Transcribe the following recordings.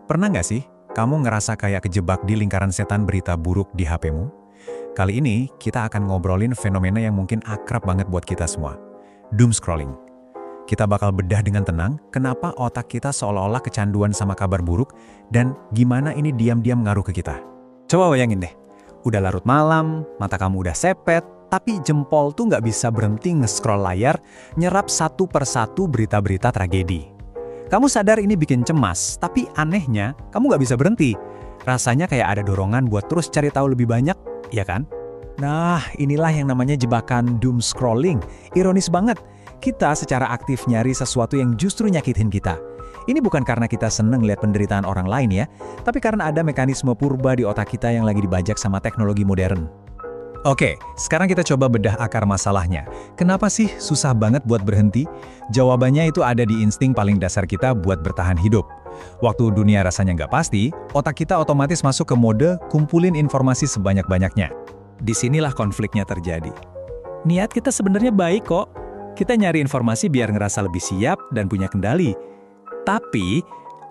Pernah nggak sih, kamu ngerasa kayak kejebak di lingkaran setan berita buruk di HP-mu? Kali ini, kita akan ngobrolin fenomena yang mungkin akrab banget buat kita semua. Doom scrolling. Kita bakal bedah dengan tenang, kenapa otak kita seolah-olah kecanduan sama kabar buruk, dan gimana ini diam-diam ngaruh ke kita. Coba bayangin deh, udah larut malam, mata kamu udah sepet, tapi jempol tuh nggak bisa berhenti nge-scroll layar, nyerap satu persatu berita-berita tragedi. Kamu sadar ini bikin cemas, tapi anehnya, kamu nggak bisa berhenti. Rasanya kayak ada dorongan buat terus cari tahu lebih banyak, ya kan? Nah, inilah yang namanya jebakan doom scrolling. Ironis banget, kita secara aktif nyari sesuatu yang justru nyakitin kita. Ini bukan karena kita seneng lihat penderitaan orang lain ya, tapi karena ada mekanisme purba di otak kita yang lagi dibajak sama teknologi modern. Oke, sekarang kita coba bedah akar masalahnya. Kenapa sih susah banget buat berhenti? Jawabannya itu ada di insting paling dasar kita buat bertahan hidup. Waktu dunia rasanya nggak pasti, otak kita otomatis masuk ke mode kumpulin informasi sebanyak-banyaknya. Disinilah konfliknya terjadi. Niat kita sebenarnya baik kok. Kita nyari informasi biar ngerasa lebih siap dan punya kendali. Tapi,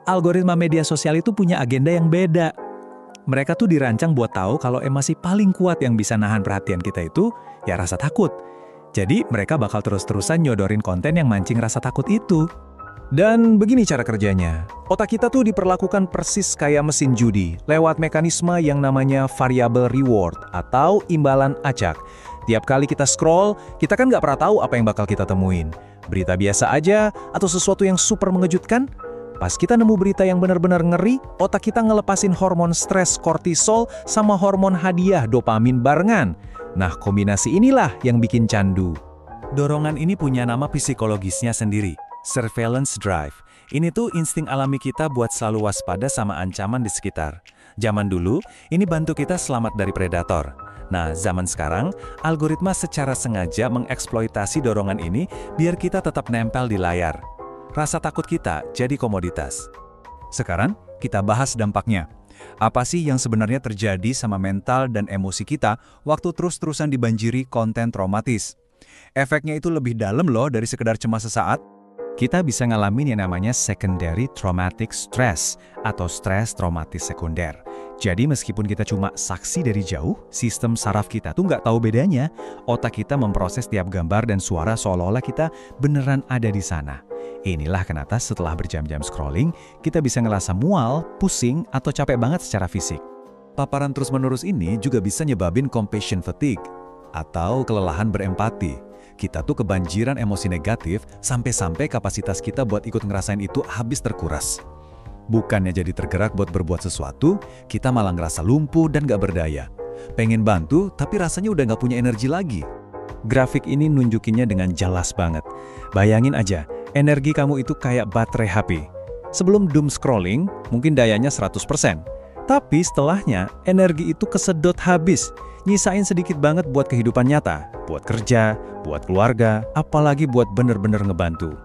algoritma media sosial itu punya agenda yang beda. Mereka tuh dirancang buat tahu kalau emosi paling kuat yang bisa nahan perhatian kita itu, ya rasa takut. Jadi mereka bakal terus-terusan nyodorin konten yang mancing rasa takut itu. Dan begini cara kerjanya. Otak kita tuh diperlakukan persis kayak mesin judi, lewat mekanisme yang namanya variable reward atau imbalan acak. Tiap kali kita scroll, kita kan nggak pernah tahu apa yang bakal kita temuin. Berita biasa aja, atau sesuatu yang super mengejutkan. Pas kita nemu berita yang benar-benar ngeri, otak kita ngelepasin hormon stres kortisol sama hormon hadiah dopamin barengan. Nah, kombinasi inilah yang bikin candu. Dorongan ini punya nama psikologisnya sendiri, surveillance drive. Ini tuh insting alami kita buat selalu waspada sama ancaman di sekitar. Zaman dulu, ini bantu kita selamat dari predator. Nah, zaman sekarang, algoritma secara sengaja mengeksploitasi dorongan ini biar kita tetap nempel di layar. Rasa takut kita jadi komoditas. Sekarang, kita bahas dampaknya. Apa sih yang sebenarnya terjadi sama mental dan emosi kita waktu terus-terusan dibanjiri konten traumatis? Efeknya itu lebih dalam loh dari sekedar cemas sesaat. Kita bisa ngalamin yang namanya secondary traumatic stress atau stres traumatis sekunder. Jadi meskipun kita cuma saksi dari jauh, sistem saraf kita tuh nggak tahu bedanya. Otak kita memproses tiap gambar dan suara seolah-olah kita beneran ada di sana. Inilah kenapa setelah berjam-jam scrolling, kita bisa ngerasa mual, pusing, atau capek banget secara fisik. Paparan terus-menerus ini juga bisa nyebabin compassion fatigue, atau kelelahan berempati. Kita tuh kebanjiran emosi negatif, sampai-sampai kapasitas kita buat ikut ngerasain itu habis terkuras. Bukannya jadi tergerak buat berbuat sesuatu, kita malah ngerasa lumpuh dan gak berdaya. Pengen bantu, tapi rasanya udah gak punya energi lagi. Grafik ini nunjukinnya dengan jelas banget. Bayangin aja, energi kamu itu kayak baterai HP. Sebelum doom scrolling, mungkin dayanya 100%. Tapi setelahnya, energi itu kesedot habis. Nyisain sedikit banget buat kehidupan nyata, buat kerja, buat keluarga, apalagi buat bener-bener ngebantu.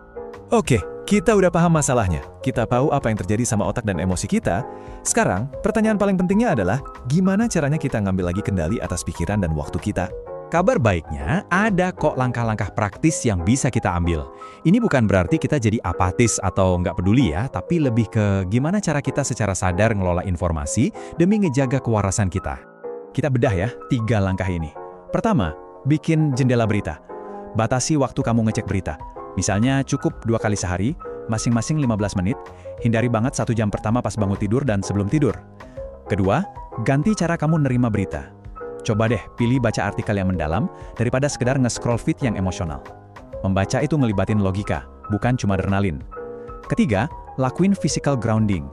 Oke, kita udah paham masalahnya. Kita tahu apa yang terjadi sama otak dan emosi kita. Sekarang, pertanyaan paling pentingnya adalah, gimana caranya kita ngambil lagi kendali atas pikiran dan waktu kita? Kabar baiknya, ada kok langkah-langkah praktis yang bisa kita ambil. Ini bukan berarti kita jadi apatis atau nggak peduli ya, tapi lebih ke gimana cara kita secara sadar ngelola informasi demi ngejaga kewarasan kita. Kita bedah ya, 3 langkah ini. Pertama, bikin jendela berita. Batasi waktu kamu ngecek berita. Misalnya cukup 2 kali sehari, masing-masing 15 menit, hindari banget 1 jam pertama pas bangun tidur dan sebelum tidur. Kedua, ganti cara kamu nerima berita. Coba deh pilih baca artikel yang mendalam daripada sekedar nge-scroll feed yang emosional. Membaca itu ngelibatin logika, bukan cuma adrenalin. Ketiga, lakuin physical grounding.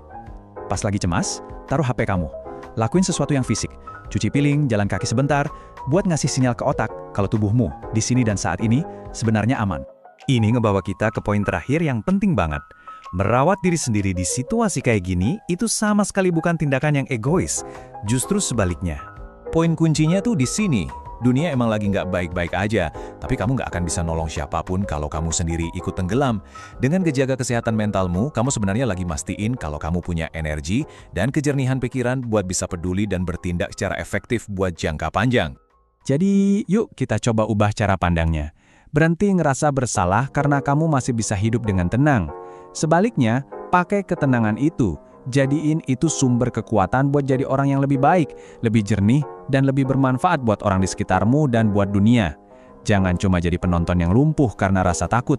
Pas lagi cemas, taruh HP kamu. Lakuin sesuatu yang fisik. Cuci piring, jalan kaki sebentar, buat ngasih sinyal ke otak kalau tubuhmu di sini dan saat ini sebenarnya aman. Ini ngebawa kita ke poin terakhir yang penting banget. Merawat diri sendiri di situasi kayak gini itu sama sekali bukan tindakan yang egois. Justru sebaliknya. Poin kuncinya tuh di sini. Dunia emang lagi nggak baik-baik aja, tapi kamu nggak akan bisa nolong siapapun kalau kamu sendiri ikut tenggelam. Dengan kejaga kesehatan mentalmu, kamu sebenarnya lagi mastiin kalau kamu punya energi dan kejernihan pikiran buat bisa peduli dan bertindak secara efektif buat jangka panjang. Jadi, yuk kita coba ubah cara pandangnya. Berhenti ngerasa bersalah karena kamu masih bisa hidup dengan tenang. Sebaliknya, pakai ketenangan itu Jadiin itu sumber kekuatan buat jadi orang yang lebih baik, lebih jernih, dan lebih bermanfaat buat orang di sekitarmu dan buat dunia. Jangan cuma jadi penonton yang lumpuh karena rasa takut.